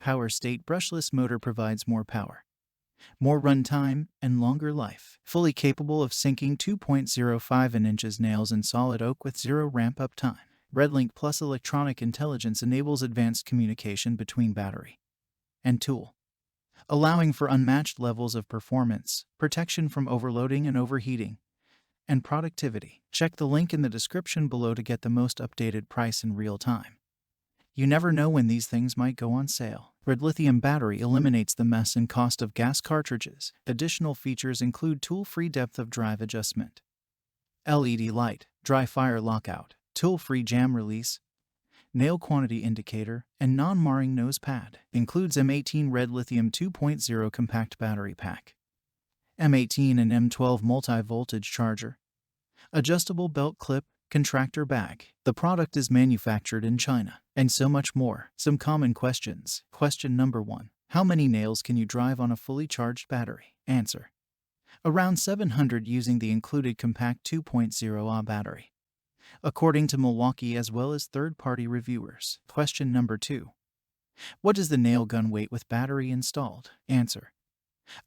power state brushless motor provides more power, more runtime, and longer life. Fully capable of sinking 2.05 inches nails in solid oak with zero ramp-up time. Redlink Plus electronic intelligence enables advanced communication between battery and tool, allowing for unmatched levels of performance, protection from overloading and overheating, and productivity. Check the link in the description below to get the most updated price in real time. You never know when these things might go on sale. Redlithium battery eliminates the mess and cost of gas cartridges. Additional features include tool-free depth of drive adjustment, LED light, dry fire lockout, tool-free jam release, nail quantity indicator, and non-marring nose pad. Includes M18 Red Lithium 2.0 compact battery pack, M18 and M12 Multi-Voltage Charger, adjustable belt clip, contractor bag. The product is manufactured in China, and so much more. Some common questions. Question number 1. How many nails can you drive on a fully charged battery? Answer: around 700 using the included compact 2.0 Ah battery, according to Milwaukee as well as third-party reviewers. Question number 2. What is the nail gun weight with battery installed? Answer: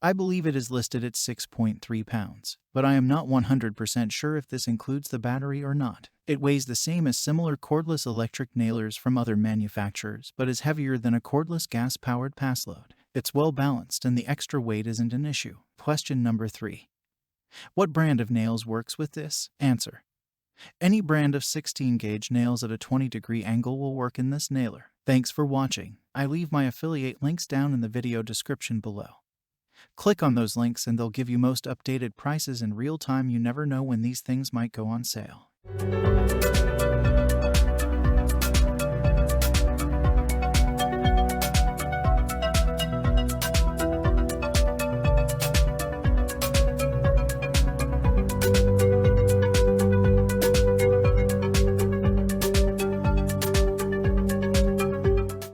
I believe it is listed at 6.3 pounds, but I am not 100% sure if this includes the battery or not. It weighs the same as similar cordless electric nailers from other manufacturers, but is heavier than a cordless gas-powered pass load. It's well balanced and the extra weight isn't an issue. Question number 3. What brand of nails works with this? Answer: any brand of 16-gauge nails at a 20-degree angle will work in this nailer. Thanks for watching. I leave my affiliate links down in the video description below. Click on those links and they'll give you most updated prices in real time. You never know when these things might go on sale.